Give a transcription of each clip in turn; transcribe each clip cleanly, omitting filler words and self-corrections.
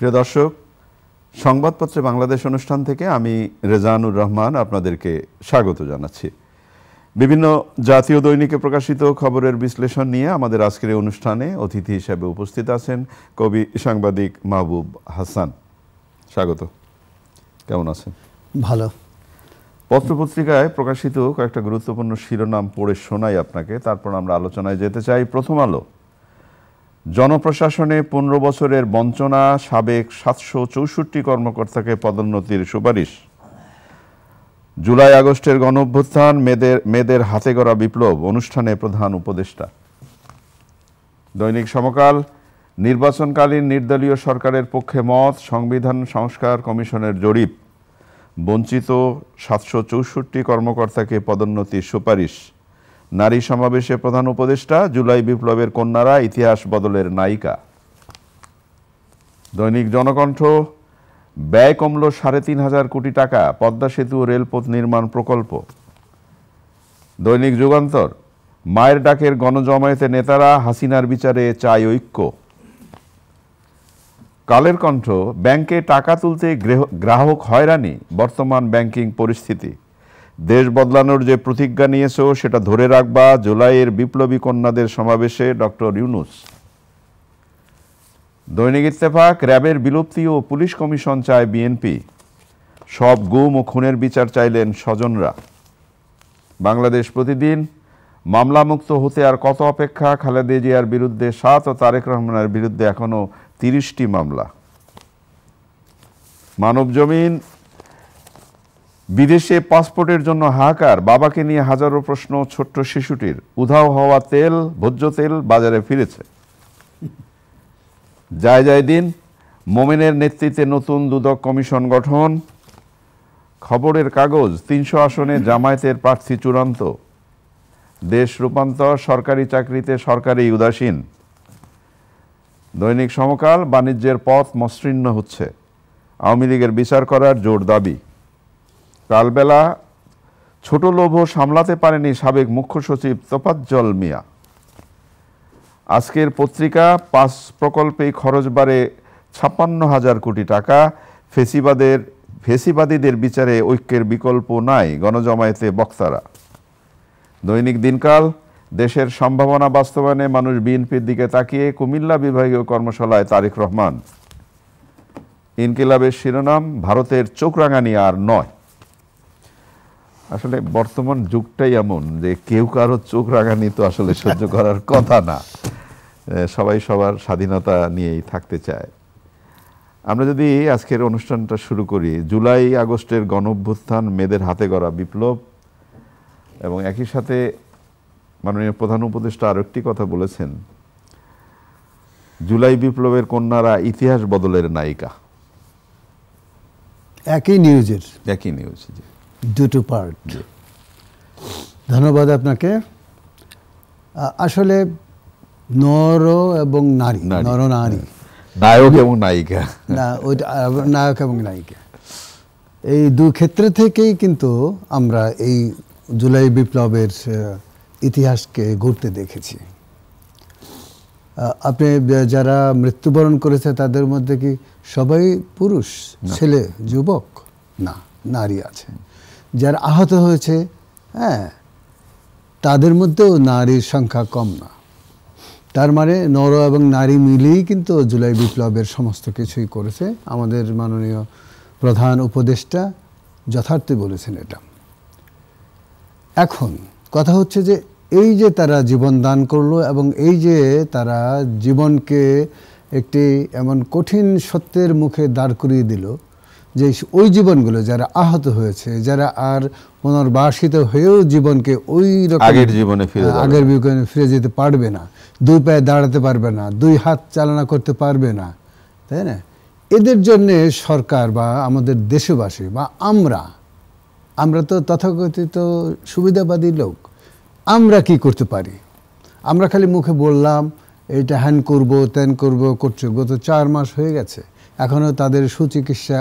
প্রিয় দর্শক, সংবাদপত্রে বাংলাদেশ অনুষ্ঠান থেকে আমি রেজানুর রহমান আপনাদেরকে স্বাগত জানাচ্ছি। বিভিন্ন জাতীয় দৈনিকে প্রকাশিত খবরের বিশ্লেষণ নিয়ে আমাদের আজকের অনুষ্ঠানে অতিথি হিসেবে উপস্থিত আছেন কবি সাংবাদিক মাহবুব হাসান। স্বাগত। কেমন আছেন? ভালো। পত্রপত্রিকায় প্রকাশিত কয়েকটা গুরুত্বপূর্ণ শিরোনাম পড়ে শোনাই আপনাকে, তারপর আমরা আলোচনায় যেতে চাই। প্রথম আলো, জনপ্রশাসনে ১৫ বছরের বঞ্চনা, সাবেক ৭৬৪ কর্মকর্তাকে পদোন্নতির সুপারিশ। জুলাই আগস্টের গণঅভ্যুত্থান, মেয়েদের হাতে গড়া বিপ্লব, অনুষ্ঠানে প্রধান উপদেষ্টা। দৈনিক সমকাল, নির্বাচনকালীন নির্দলীয় সরকারের পক্ষে মত, সংবিধান সংস্কার কমিশনের জরিপ, বঞ্চিত ৭৬৪ কর্মকর্তাকে পদোন্নতির সুপারিশ। নারী সমাবেশে প্রধান উপদেষ্টা, জুলাই বিপ্লবের কন্যারা ইতিহাস বদলের নায়িকা। দৈনিক জনকণ্ঠ, ব্যয় কমল ৩,৫০০ কোটি টাকা, পদ্মা সেতু ও রেলপথ নির্মাণ প্রকল্প। দৈনিক যুগান্তর, মায়ের ডাকের গণজমায়েতে নেতারা, হাসিনার বিচারে চাই ঐক্য। কালের কণ্ঠ, ব্যাংকে টাকা তুলতে গ্রাহক হয়রানি, বর্তমান ব্যাংকিং পরিস্থিতি। দেশ বদলানোর যে প্রতিজ্ঞা নিয়েছো সেটা ধরে রাখবা, জুলাইয়ের বিপ্লবী কন্যাদের সমাবেশে ডক্টর ইউনূস। দৈনিক ইত্তেফাক, র্যাবের বিলুপ্তি ও পুলিশ কমিশন চায় বিএনপি, সব গুম ও খুনের বিচার চাইলেন স্বজনরা। বাংলাদেশ প্রতিদিন, মামলামুক্ত হতে আর কত অপেক্ষা, খালেদা জিয়ার বিরুদ্ধে ৭ ও তারেক রহমানের বিরুদ্ধে এখনো ৩০টি মামলা। মানবজমিন, বিদেশে পাসপোর্টের জন্য হাহাকার, বাবাকে নিয়ে হাজারো প্রশ্ন ছোট্ট শিশুটির। উধাও হওয়া তেল, ভোজ্য তেল বাজারে ফিরেছে। যায় দিন, মোমেনের নেতৃত্বে নতুন দুদক কমিশন গঠন। খবরের কাগজ, ৩০০ আসনে জামায়াতের প্রার্থী চূড়ান্ত। দেশ রূপান্তর, সরকারি চাকরিতে সরকারি উদাসীন। দৈনিক সমকাল, বাণিজ্যের পথ মসৃণ হচ্ছে, আওয়ামী লীগের বিচার করার জোর দাবি। কালবেলা, ছোট লোভ সামলাতে পারেনি সাবেক মুখ্য সচিব তোফাজ্জল মিয়া। আজকের পত্রিকা, ৫ প্রকল্পেই খরচ বাড়ে ৫৬,০০০ কোটি টাকা, ফেসিবাদীদের বিচারে ঐক্যের বিকল্প নাই, গণজমায়েতে বক্তারা। দৈনিক দিনকাল, দেশের সম্ভাবনা বাস্তবায়নে মানুষ বিএনপির দিকে তাকিয়ে, কুমিল্লা বিভাগীয় কর্মশালায় তারেক রহমান। ইনকিলাবের শিরোনাম, ভারতের চোখ রাঙানি আর নয়। আসলে বর্তমান যুগটাই এমন যে কেউ কারো চোখ রাঙানি তো আসলে সহ্য করার কথা না। সবাই সবার স্বাধীনতা নিয়েই থাকতে চায়। আমরা যদি আজকের অনুষ্ঠানটা শুরু করি, জুলাই আগস্টের গণঅভ্যুত্থান, মেয়েদের হাতে গড়া বিপ্লব, এবং একই সাথে মাননীয় প্রধান উপদেষ্টা আরও একটি কথা বলেছেন, জুলাই বিপ্লবের কন্যারা ইতিহাস বদলের নায়িকা। একই নিউজ, দুটো পার্ট। ধন্যবাদ আপনাকে। আসলে নর এবং নারী, নর নারী, নায়ক এবং নায়িকা, নায়ক এবং নায়িকা, এই দু ক্ষেত্র থেকেই কিন্তু আমরা এই জুলাই বিপ্লবের ইতিহাসকে ঘুরতে দেখেছি। আপনি যারা মৃত্যুবরণ করেছে তাদের মধ্যে কি সবাই পুরুষ, ছেলে, যুবক? না, নারী আছে। যারা আহত হয়েছে, হ্যাঁ, তাদের মধ্যেও নারীর সংখ্যা কম না। তার মানে নর এবং নারী মিলেই কিন্তু জুলাই বিপ্লবের সমস্ত কিছুই করেছে। আমাদের মাননীয় প্রধান উপদেষ্টা যথার্থই বলেছেন এটা। এখন কথা হচ্ছে যে এই যে তারা জীবন দান করলো এবং এই যে তারা জীবনকে একটি এমন কঠিন সত্যের মুখে দাঁড় করিয়ে দিল যে ওই জীবনগুলো যারা আহত হয়েছে, যারা আর পুনর্বাসিত হয়েও জীবনকে ওই রকম আগের জীবনে ফিরে যেতে পারবে না, দুই পায়ে দাঁড়াতে পারবে না, দুই হাত চালনা করতে পারবে না, তাই না? এদের জন্যে সরকার বা আমাদের দেশবাসী বা আমরা তো তথাকথিত সুবিধাবাদী লোক, আমরা কি করতে পারি? আমরা খালি মুখে বললাম এটা হ্যান করবো, ত্যান করবো, করছে। গত 4 মাস হয়ে গেছে, এখনও তাদের সুচিকিৎসা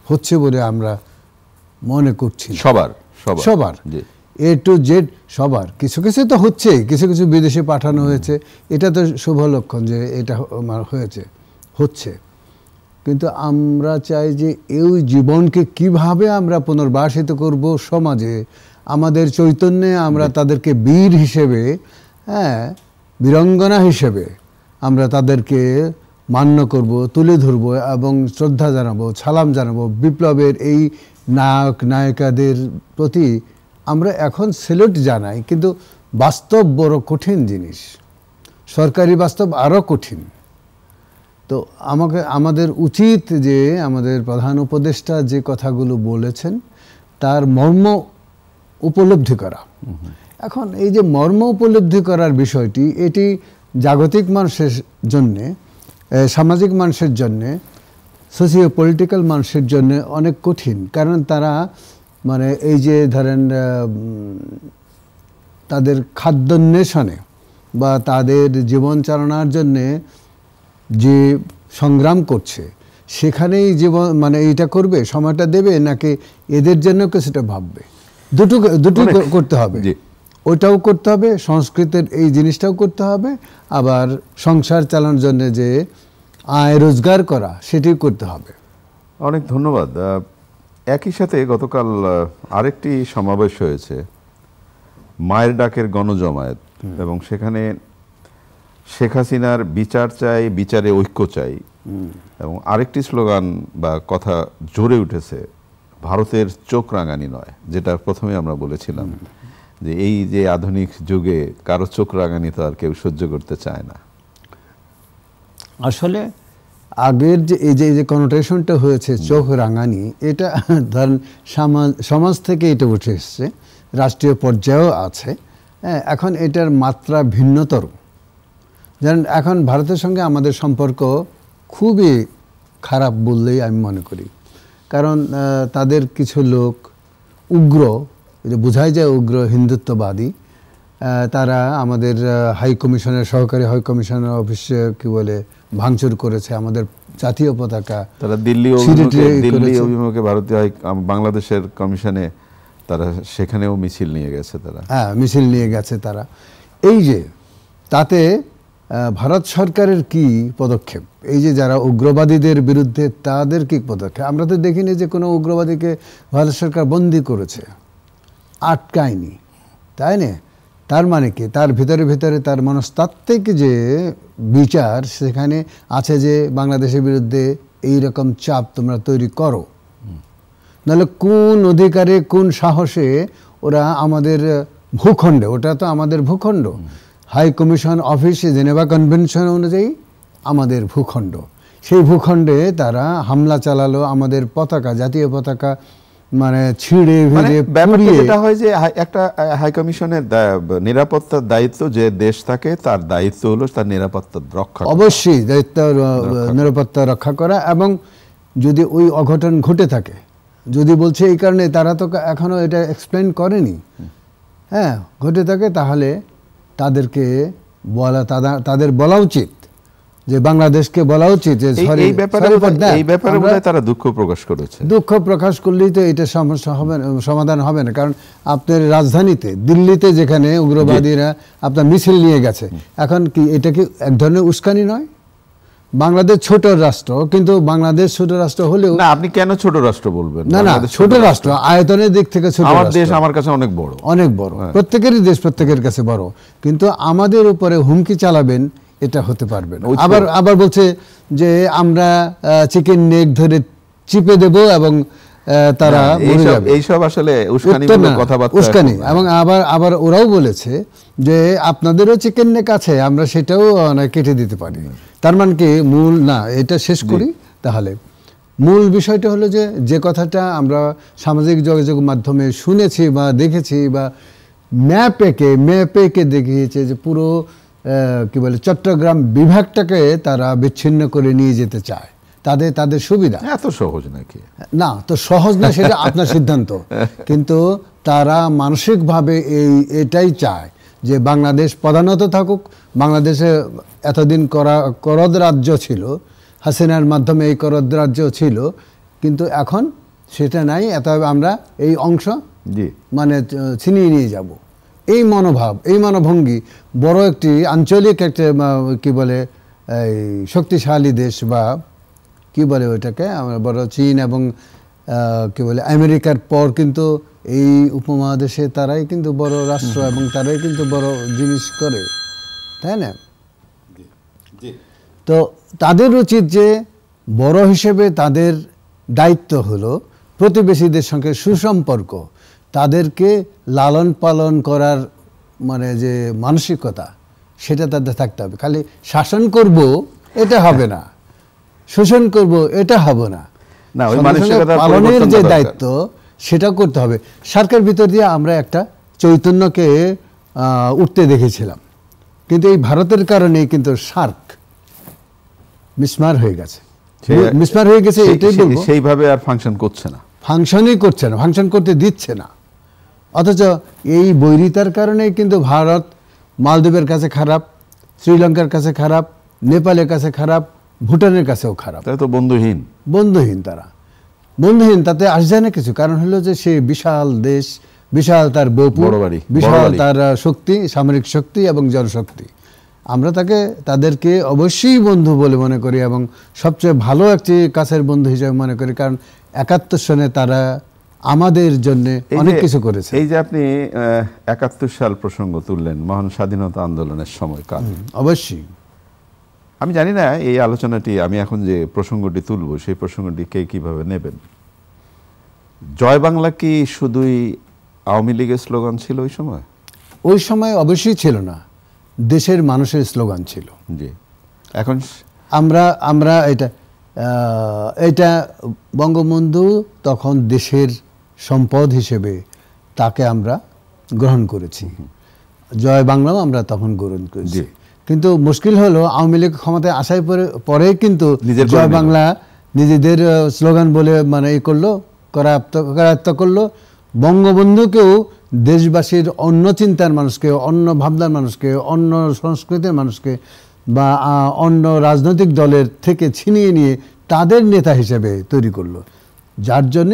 হচ্ছে বলে আমরা মনে করছি। সবার এ টু জেড সবার, কিছু কিছু তো হচ্ছে, কিছু কিছু বিদেশে পাঠানো হয়েছে, এটা তো শুভ লক্ষণ যে এটা হচ্ছে। কিন্তু আমরা চাই যে এই জীবনকে কিভাবে আমরা পুনর্বাসিত করব সমাজে, আমাদের চৈতন্যে আমরা তাদেরকে বীর হিসেবে, হ্যাঁ, বীরাঙ্গনা হিসেবে আমরা তাদেরকে মান্য করব, তুলে ধরব এবং শ্রদ্ধা জানাবো, সালাম জানাবো। বিপ্লবের এই নায়ক নায়িকাদের প্রতি আমরা এখন সেলুট জানাই, কিন্তু বাস্তব বড় কঠিন জিনিস, সরকারি বাস্তব আরও কঠিন। তো আমাদের উচিত যে আমাদের প্রধান উপদেষ্টা যে কথাগুলো বলেছেন তার মর্ম উপলব্ধি করা। এখন এই যে মর্ম উপলব্ধি করার বিষয়টি, এটি জাগতিক মানুষের জন্যে, সামাজিক মানুষের জন্যে, সোশিও পলিটিক্যাল মানুষের জন্য অনেক কঠিন। কারণ তারা মানে এই যে ধরেন তাদের খাদ্যান্বেষণে বা তাদের জীবন চালানোর জন্যে যে সংগ্রাম করছে, সেখানেই জীবন মানে এইটা করবে, সময়টা দেবে, নাকি এদের জন্য কিছুটা ভাববে? দুটো করতে হবে, ওইটাও করতে হবে, সংস্কৃতের এই জিনিসটাও করতে হবে, আবার সংসার চালানোর জন্য যে আয় রোজগার করা সেটিও করতে হবে। অনেক ধন্যবাদ। একই সাথে গতকাল আরেকটি সমাবেশ হয়েছে, মায়ের ডাকের গণজমায়েত, এবং সেখানে শেখ হাসিনার বিচার চাই, বিচারে ঐক্য চাই, এবং আরেকটি স্লোগান বা কথা জোরে উঠেছে, ভারতের চোখ রাঙানি নয়, যেটা প্রথমে আমরা বলেছিলাম যে এই যে আধুনিক যুগে কারো চোখ রাঙানি তো আর কেউ সহ্য করতে চায় না। আসলে আগের যে এই যে কনোটেশনটা হয়েছে চোখ রাঙানি, এটা ধরেন সমাজ থেকে এটা উঠে এসছে, রাষ্ট্রীয় পর্যায়েও আছে। হ্যাঁ, এখন এটার মাত্রা ভিন্নতর। যেমন এখন ভারতের সঙ্গে আমাদের সম্পর্ক খুবই খারাপ বললেই আমি মনে করি। কারণ তাদের কিছু লোক উগ্র, বোঝাই যায় উগ্র হিন্দুত্ববাদী, তারা আমাদের হাই কমিশনের, সহকারী হাই কমিশনের অফিসে কি বলে ভাঙচুর করেছে, আমাদের জাতীয় পতাকা তারা দিল্লি অভিমুখে ভারতীয় বাংলাদেশের কমিশনে তারা সেখানেও মিছিল নিয়ে গেছে, তারা হ্যাঁ মিছিল নিয়ে গেছে তারা। এই যে তাতে ভারত সরকারের কি পদক্ষেপ, এই যে যারা উগ্রবাদীদের বিরুদ্ধে তাদের কি পদক্ষেপ? আমরা তো দেখিনি যে কোনো উগ্রবাদীকে ভারত সরকার বন্দি করেছে, আটকায়নি, তাই না? তার মানে কি তার ভিতরে তার মনস্তাত্ত্বিক যে বিচার সেখানে আছে যে বাংলাদেশের বিরুদ্ধে এই রকম চাপ তোমরা তৈরি করো, নাহলে কোন অধিকারে কোন সাহসে ওরা আমাদের ভূখণ্ডে, ওটা তো আমাদের ভূখণ্ড, high commission office Geneva convention অনুযায়ী আমাদের ভূখণ্ড, সেই ভূখণ্ডে তারা হামলা চালালো, আমাদের পতাকা, জাতীয় পতাকা মানে ছিঁড়ে ভেঙে পুড়িয়ে। যেটা হয় যে একটা হাই কমিশনের নিরাপত্তার দায়িত্ব যে দেশ থাকে, তার দায়িত্ব হলো তার নিরাপত্তা রক্ষা, অবশ্যই দায়িত্ব নিরাপত্তা রক্ষা করা। এবং যদি ওই অঘটন ঘটে থাকে, যদি বলছে এই কারণে, তারা তো এখনো এটা এক্সপ্লেন করেনি, হ্যাঁ, ঘটে থাকে, তাহলে তাদেরকে বলা, তাদের বলা উচিত, যে বাংলাদেশকে বলা উচিত যে এই ব্যাপারে তারা দুঃখ প্রকাশ করেছে। দুঃখ প্রকাশ করলেই তো এটা সমস্যা হবে না, সমাধান হবে না। কারণ আপনার রাজধানীতে দিল্লিতে যেখানে উগ্রবাদীরা আপনার মিছিল নিয়ে গেছে, এখন কি এটা কি এক ধরনের উস্কানি নয়? বাংলাদেশ ছোট রাষ্ট্র, কিন্তু বাংলাদেশ ছোট রাষ্ট্র হলেও, না আপনি কেন ছোট রাষ্ট্র বলবেন? না ছোট রাষ্ট্র আয়তনের দিক থেকে ছোট, আমার দেশ আমার কাছে অনেক বড়, অনেক বড়, প্রত্যেকেরই দেশ প্রত্যেকের কাছে বড়, কিন্তু আমাদের উপরে হুমকি চালাবেন এটা হতে পারবে না। আবার বলছে যে আমরা চিকেন নেক ধরে চিপে দেব এবং তারা এইসব আসলে উস্কানিমূলক কথাবার্তা, উস্কানি। এবং আবার ওরাও বলেছে যে আপনাদেরও চিকেন নেক আছে, আমরা সেটাও কেটে দিতে পারি। তার মানে কি মূল না, এটা শেষ করি তাহলে। মূল বিষয়টা হলো যে কথাটা আমরা সামাজিক যোগাযোগ মাধ্যমে শুনেছি বা দেখেছি, বা ম্যাপে দেখিয়েছে যে পুরো কি বলে চট্টগ্রাম বিভাগটাকে তারা বিচ্ছিন্ন করে নিয়ে যেতে চায়, তাদের সুবিধা। এত সহজ নাকি? না, তো সহজ না, সেটা আপনার সিদ্ধান্ত, কিন্তু তারা মানসিকভাবে এটাই চায় যে বাংলাদেশ প্রধানত থাকুক। বাংলাদেশে এতদিন করদ রাজ্য ছিল, হাসিনার মাধ্যমে এই করদ রাজ্য ছিল, কিন্তু এখন সেটা নাই, আমরা এই অংশ মানে ছিনিয়ে নিয়ে যাব। এই মনোভাব, এই মনোভঙ্গি বড় একটি আঞ্চলিক একটা কি বলে এই শক্তিশালী দেশ বা কি বলে ওইটাকে, আমরা বড় চীন এবং কি বলে আমেরিকার পর কিন্তু এই উপমহাদেশে তারাই কিন্তু বড় রাষ্ট্র এবং তারাই কিন্তু বড় জিনিস করে, তাই না? তো তাদের উচিত যে বড় হিসেবে তাদের দায়িত্ব হলো প্রতিবেশীদের সঙ্গে সুসম্পর্ক, তাদেরকে লালন পালন করার মানে যে মানসিকতা সেটা তাদের থাকতে হবে। খালি শাসন করব এটা হবে না, শোষণ করব এটা হবে না, পালনের যে দায়িত্ব সেটা করতে হবে। সার্কের ভিতর দিয়ে আমরা একটা চৈতন্যকে উঠতে দেখেছিলাম, কিন্তু এই ভারতের কারণে কিন্তু সার্ক মিসমার হয়ে গেছে, মিসমার হয়ে গেছে, এটাই বলবো। সেইভাবে আর ফাংশন করছে না, ফাংশনই করছে না, ফাংশন করতে দিচ্ছে না। অথচ এই বৈরিতার কারণে কিন্তু ভারত মালদ্বীপের কাছে খারাপ, শ্রীলঙ্কার কাছে খারাপ, নেপালের কাছে খারাপ, ভুটানের কাছেও খারাপ। তাই তো বন্ধুহীন, বন্ধুহীন তারা, বন্ধুহীন। তাতে আসছে না কিছু, কারণ হলো যে সে বিশাল দেশ, বিশাল তার বপু, বিশাল তার শক্তি, সামরিক শক্তি এবং জনশক্তি। আমরা তাদেরকে অবশ্যই বন্ধু বলে মনে করি এবং সবচেয়ে ভালো একটি কাছের বন্ধু হিসেবে মনে করি, কারণ 71 সনে তারা আমাদের জন্য অনেক কিছু করেছে। এই যে আপনি 71 সাল প্রসঙ্গ তুললেন, মহান স্বাধীনতা আন্দোলনের সময়কাল, অবশ্যই আমি জানি না এই আলোচনাটি, আমি এখন যে প্রসঙ্গটি তুলব সেই প্রসঙ্গটি কে কিভাবে নেবেন। জয় বাংলা কি শুধুই আওয়ামী লীগের স্লোগান ছিল ওই সময়? ওই সময় অবশ্যই ছিল না, দেশের মানুষের স্লোগান ছিল। জি, এখন আমরা এটা বঙ্গবন্ধু তখন দেশের সম্পদ হিসেবে তাকে আমরা গ্রহণ করেছি, জয় বাংলাও আমরা তখন গ্রহণ করেছি। কিন্তু মুশকিল হলো আওয়ামী লীগ ক্ষমতায় আসার পরে কিন্তু জয় বাংলা নিজেদের স্লোগান বলে মানে এই করলো, করায়ত্ত করলো। বঙ্গবন্ধুকেও দেশবাসীর অন্য চিন্তার মানুষকে, অন্য ভাবনার মানুষকে, অন্য সংস্কৃতির মানুষকে বা অন্য রাজনৈতিক দলের থেকে ছিনিয়ে নিয়ে তাদের নেতা হিসেবে তৈরি করলো, যার জন্য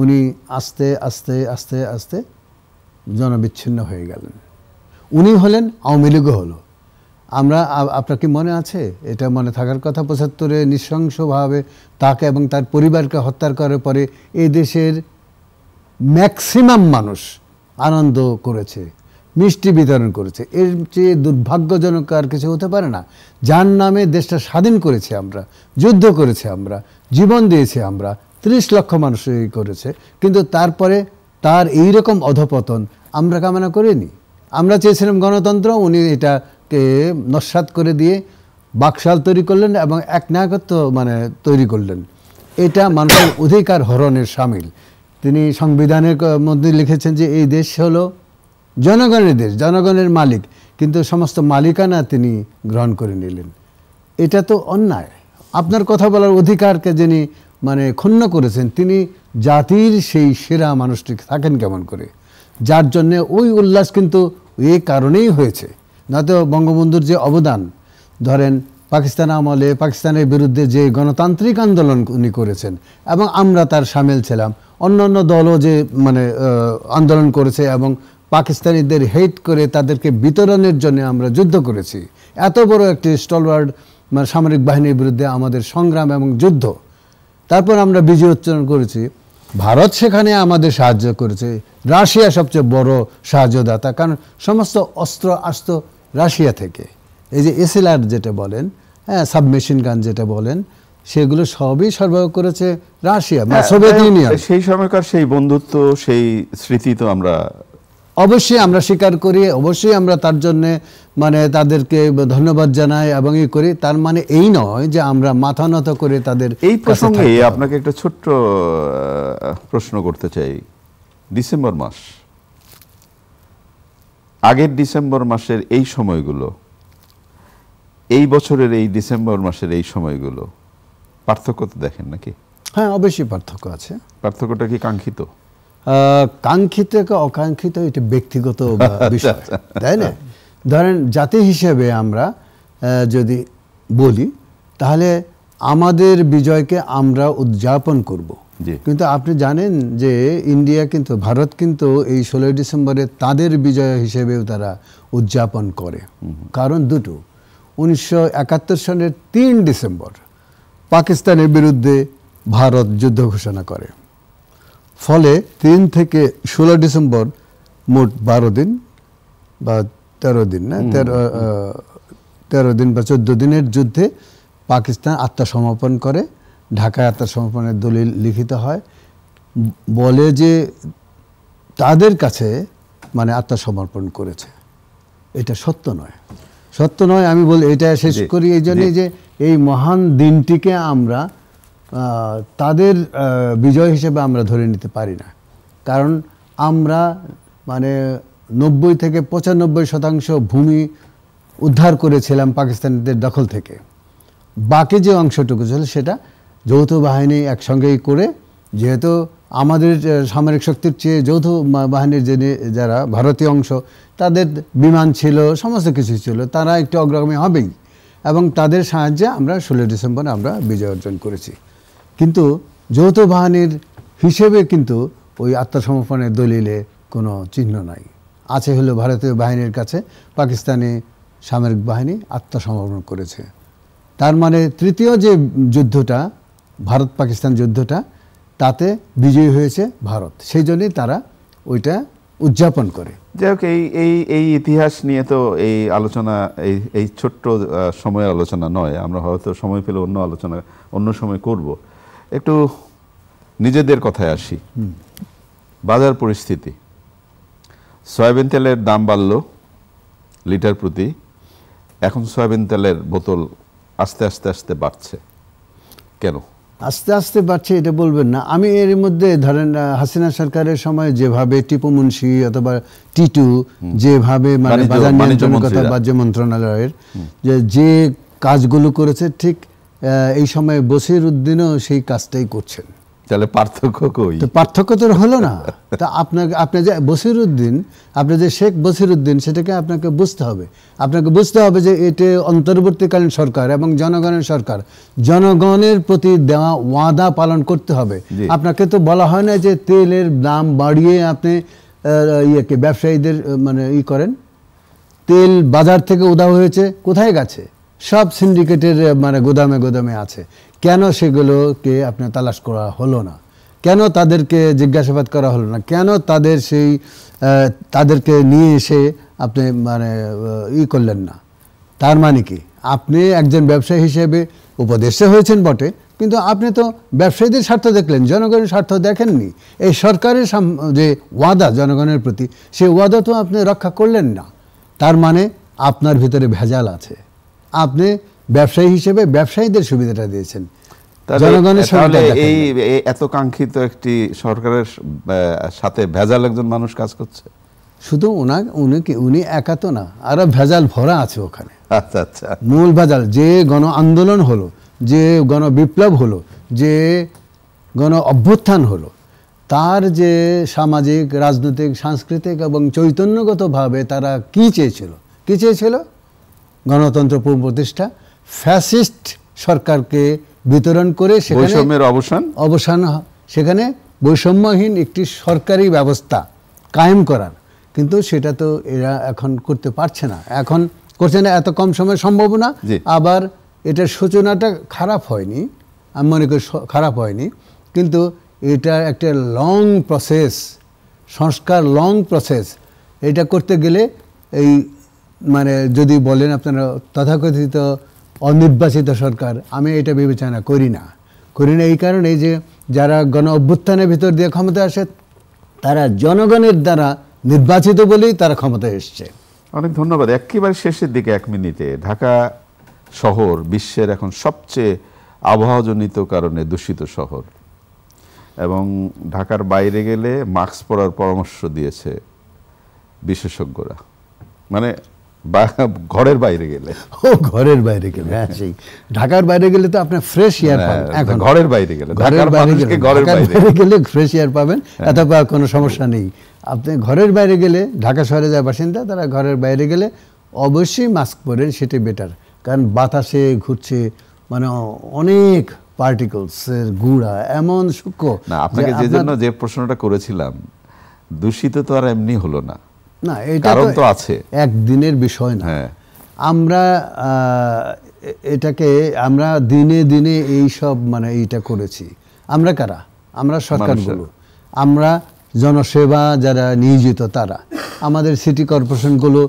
উনি আস্তে আস্তে আস্তে আস্তে জনবিচ্ছিন্ন হয়ে গেলেন। উনি হলেন, আওয়ামী লীগও হলো। আপনার কি মনে আছে? এটা মনে থাকার কথা, 75-এ নৃশংসভাবে তাকে এবং তার পরিবারকে হত্যা করার পরে এই দেশের ম্যাক্সিমাম মানুষ আনন্দ করেছে, মিষ্টি বিতরণ করেছে। এর চেয়ে দুর্ভাগ্যজনক আর কিছু হতে পারে না। যার নামে দেশটা স্বাধীন করেছে আমরা, যুদ্ধ করেছে আমরা, জীবন দিয়েছে আমরা, 30 লক্ষ মানুষ করেছে, কিন্তু তারপরে তার এইরকম অধপতন আমরা কামনা করিনি। আমরা চেয়েছিলাম গণতন্ত্র, উনি এটাকে নস্যাৎ করে দিয়ে বাকশাল তৈরি করলেন এবং একনায়কত্ব মানে তৈরি করলেন। এটা মানুষের অধিকার হরণের শামিল। তিনি সংবিধানের মধ্যে লিখেছেন যে এই দেশ হলো জনগণের দেশ, জনগণের মালিক, কিন্তু সমস্ত মালিকানা তিনি গ্রহণ করে নিলেন। এটা তো অন্যায়। আপনার কথা বলার অধিকারকে যিনি মানে ক্ষুণ্ণ করেছেন, তিনি জাতির সেই সেরা মানুষটি থাকেন কেমন করে? যার জন্যে ওই উল্লাস কিন্তু এই কারণেই হয়েছে। নয়তো বঙ্গবন্ধুর যে অবদান, ধরেন পাকিস্তান আমলে পাকিস্তানের বিরুদ্ধে যে গণতান্ত্রিক আন্দোলন উনি করেছেন এবং আমরা তার সামিল ছিলাম, অন্যান্য দলও যে মানে আন্দোলন করেছে এবং পাকিস্তানিদের হেট করে তাদেরকে বিতরণের জন্য আমরা যুদ্ধ করেছি। এত বড় একটি স্টলওয়ার্ড মানে সামরিক বাহিনীর বিরুদ্ধে আমাদের সংগ্রাম এবং যুদ্ধ, তারপর আমরা বিজয় উচ্চারণ করেছি। ভারত সেখানে আমাদের সাহায্য করেছে, রাশিয়া সবচেয়ে বড় সাহায্যদাতা, কারণ সমস্ত অস্ত্র আসতো রাশিয়া থেকে। এই যে এসএলআর যেটা বলেন, হ্যাঁ, সাবমেশিন গান যেটা বলেন, সেগুলো সবই সরবরাহ করেছে রাশিয়া, সোভিয়েত ইউনিয়ন। সেই সময়কার সেই বন্ধুত্ব, সেই স্মৃতি তো আমরা অবশ্যই আমরা স্বীকার করি, অবশ্যই আমরা তার জন্যে মানে তাদেরকে ধন্যবাদ জানাই এবং ই করি। তার মানে এই নয় যে আমরা মাথা নত করে তাদের। এই প্রসঙ্গে আপনাকে একটা ছোট্ট প্রশ্ন করতে চাই। ডিসেম্বর মাস, আগের ডিসেম্বর মাসের এই সময়গুলো, এই বছরের এই ডিসেম্বর মাসের এই সময়গুলো, পার্থক্য তো দেখেন নাকি? হ্যাঁ, অবশ্যই পার্থক্য আছে। পার্থক্যটা কি কাঙ্ক্ষিত? কাঙ্ক্ষিত অকাঙ্ক্ষিত এটা ব্যক্তিগত বিষয়, তাই না? ধরেন জাতি হিসেবে আমরা যদি বলি, তাহলে আমাদের বিজয়কে আমরা উদযাপন করব। কিন্তু আপনি জানেন যে ইন্ডিয়া কিন্তু, ভারত কিন্তু এই 16 ডিসেম্বরে তাদের বিজয় হিসেবেও তারা উদযাপন করে। কারণ দুটো, 1971 সনের 3 ডিসেম্বর পাকিস্তানের বিরুদ্ধে ভারত যুদ্ধ ঘোষণা করে। ফলে 3 থেকে 16 ডিসেম্বর মোট 12 দিন বা 13 দিন না 13 দিন বা 14 দিনের যুদ্ধে পাকিস্তান আত্মসমর্পণ করে। ঢাকায় আত্মসমর্পণের দলিল লিখিত হয়, বলে যে তাদের কাছে মানে আত্মসমর্পণ করেছে। এটা সত্য নয়, সত্য নয়। আমি বলি এটা শেষ করি এই জন্যই যে এই মহান দিনটিকে আমরা তাদের বিজয় হিসেবে আমরা ধরে নিতে পারি না। কারণ আমরা মানে 90 থেকে 95% ভূমি উদ্ধার করেছিলাম পাকিস্তানিদের দখল থেকে। বাকি যে অংশটুকু ছিল সেটা যৌথ বাহিনী একসঙ্গেই করে, যেহেতু আমাদের সামরিক শক্তির চেয়ে যৌথ বাহিনীর যারা ভারতীয় অংশ তাদের বিমান ছিল, সমস্ত কিছু ছিল, তারা একটু অগ্রগামী হবেই, এবং তাদের সাহায্যে আমরা 16 ডিসেম্বর আমরা বিজয় অর্জন করেছি। কিন্তু যৌথ বাহিনীর হিসেবে কিন্তু ওই আত্মসমর্পণের দলিলে কোনো চিহ্ন নাই। আছে হলো ভারতীয় বাহিনীর কাছে পাকিস্তানি সামরিক বাহিনী আত্মসমর্পণ করেছে। তার মানে তৃতীয় যে যুদ্ধটা, ভারত পাকিস্তান যুদ্ধটা, তাতে বিজয়ী হয়েছে ভারত, সেই জন্যই তারা ওইটা উদযাপন করে। যাই হোক, এই ইতিহাস নিয়ে তো এই আলোচনা এই ছোট্ট সময়ের আলোচনা নয়, আমরা হয়তো সময় পেলে অন্য সময় করব। একটু নিজেদের কথায় আসি। বাজার পরিস্থিতি, সয়াবিন তেলের দাম বাড়ল লিটার প্রতি, এখন সয়াবিন তেলের বোতল আস্তে আস্তে আস্তে বাড়ছে কেন? আস্তে আস্তে বাড়ছে এটা বলবেন না। আমি এর মধ্যে ধরেন হাসিনা সরকারের সময় যেভাবে টিপু মুন্সি অথবা টিটু যেভাবে মানে বাজার নিয়ন্ত্রণের কথা বাণিজ্য মন্ত্রণালয়ের যে কাজগুলো করেছে, ঠিক এই সময় বসির উদ্দিনও সেই কাজটাই করছেন। তাহলে পার্থক্য কই? তো পার্থক্য তো হলো না। তা আপনি যে বসির উদ্দিন, আপনি যে শেখ বসির উদ্দিন, সেটাকে আপনাকে বুঝতে হবে। আপনাকে বুঝতে হবে যে এটা অন্তর্বর্তীকালীন সরকার এবং জনগণের সরকার, জনগণের প্রতি দেওয়া ওয়াদা পালন করতে হবে। আপনাকে তো বলা হয় না যে তেলের দাম বাড়িয়ে আপনি ব্যবসায়ীদের মানে করেন। তেল বাজার থেকে উধাও হয়েছে, কোথায় গেছে? সব সিন্ডিকেটের মানে গোদামে গোদামে আছে। কেন সেগুলোকে আপনার তালাশ করা হলো না? কেন তাদেরকে জিজ্ঞাসাবাদ করা হলো না? কেন তাদেরকে নিয়ে এসে আপনি মানে করলেন না? তার মানে কি, আপনি একজন ব্যবসায়ী হিসেবে উপদেষ্টা হয়েছেন বটে, কিন্তু আপনি তো ব্যবসায়ীদের স্বার্থ দেখলেন, জনগণের স্বার্থ দেখেননি। এই সরকারের যে ওয়াদা জনগণের প্রতি, সেই ওয়াদা তো আপনি রক্ষা করলেন না। তার মানে আপনার ভিতরে ভেজাল আছে। আপনি ব্যবসায়ী হিসেবে ব্যবসায়ীদের সুবিধাটা দিয়েছেন, জনগণের সুবিধা দেখেন। এই এত কাঙ্ক্ষিত একটি সরকারের সাথে ভেজাল একজন মানুষ কাজ করছে। শুধু উনি একা তো না, আরো ভেজাল ভরা আছে ওখানে। আচ্ছা আচ্ছা, মূল ভেজাল যে গণ আন্দোলন হলো, যে গণ বিপ্লব হলো, যে গণ অভ্যুত্থান হলো, তার যে সামাজিক, রাজনৈতিক, সাংস্কৃতিক এবং চৈতন্যগতভাবে তারা কি চেয়েছিল? গণতন্ত্র পুনঃপ্রতিষ্ঠা, ফ্যাসিস্ট সরকারকে বিতরণ করে বৈষম্যের অবসান, সেখানে বৈষম্যহীন একটি সরকারি ব্যবস্থা কায়েম করার। কিন্তু সেটা তো এরা এখন করতে পারছে না, এখন করছে না, এত কম সময় সম্ভব না। আবার এটার সূচনাটা খারাপ হয়নি, আমি মনে করি খারাপ হয়নি, কিন্তু এটা একটা লং প্রসেস, সংস্কার লং প্রসেস। এটা করতে গেলে এই মানে যদি বলেন আপনারা তথাকথিত অনির্বাচিত সরকার, আমি এটা বিবেচনা করি না এই কারণে যে যারা গণ অভ্যুত্থানের ভিতর দিয়ে ক্ষমতা আসে, তারা জনগণের দ্বারা নির্বাচিত বলেই তারা ক্ষমতায় এসছে। অনেক ধন্যবাদ। একেবারে শেষের দিকে 1 মিনিটে, ঢাকা শহর বিশ্বের এখন সবচেয়ে আবহাওয়াজনিত কারণে দূষিত শহর, এবং ঢাকার বাইরে গেলে মাস্ক পরার পরামর্শ দিয়েছে বিশেষজ্ঞরা। মানে ঘরের বাইরে গেলে, ঘরের বাইরে গেলে, হ্যাঁ, সেই ঢাকার বাইরে গেলে তো আপনি ফ্রেশ এয়ার পাবেন। এখন ঘরের বাইরে গেলে ফ্রেশ এয়ার পাবেন, এত কোনো সমস্যা নেই। আপনি ঘরের বাইরে গেলে, ঢাকা শহরে যারা বাসিন্দা তারা ঘরের বাইরে গেলে অবশ্যই মাস্ক পরেন, সেটাই বেটার। কারণ বাতাসে ঘুরছে মানে অনেক পার্টিকলসের গুঁড়া, এমন সূক্ষ্ম। না, আপনাকে যে জন্য যে প্রশ্নটা করেছিলাম, দূষিত তো আর এমনি হলো না, না, এটা তো আছে, একদিনের বিষয় না। আমরা এটাকে আমরা দিনে দিনে এই সব মানে এইটা করেছি। আমরা কারা? আমরা সরকারগুলো, আমরা জনসেবা যারা নিয়োজিত তারা, আমাদের সিটি কর্পোরেশনগুলো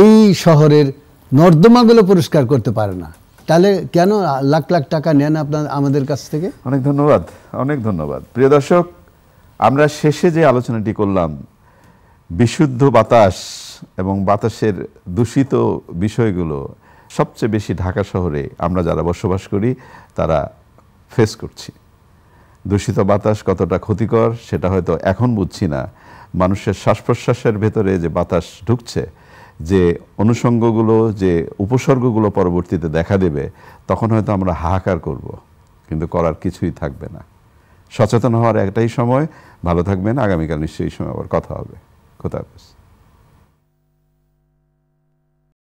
এই শহরের নর্দমাগুলো পরিষ্কার করতে পারে না। তাহলে কেন লাখ লাখ টাকা নেন আমাদের কাছ থেকে? অনেক ধন্যবাদ, অনেক ধন্যবাদ। প্রিয় দর্শক, আমরা শেষে যে আলোচনাটি করলাম বিশুদ্ধ বাতাস এবং বাতাসের দূষিত বিষয়গুলো সবচেয়ে বেশি ঢাকা শহরে আমরা যারা বসবাস করি তারা ফেস করছি। দূষিত বাতাস কতটা ক্ষতিকর সেটা হয়তো এখন বুঝছি না। মানুষের শ্বাস প্রশ্বাসের ভেতরে যে বাতাস ঢুকছে, যে অনুষঙ্গগুলো, যে উপসর্গগুলো পরবর্তীতে দেখা দেবে, তখন হয়তো আমরা হাহাকার করব, কিন্তু করার কিছুই থাকবে না। সচেতন হওয়ার একটাই সময়। ভালো থাকবেন। আগামীকাল নিশ্চয়ই এই সময় আবার কথা হবে। খোদা হাফেজ।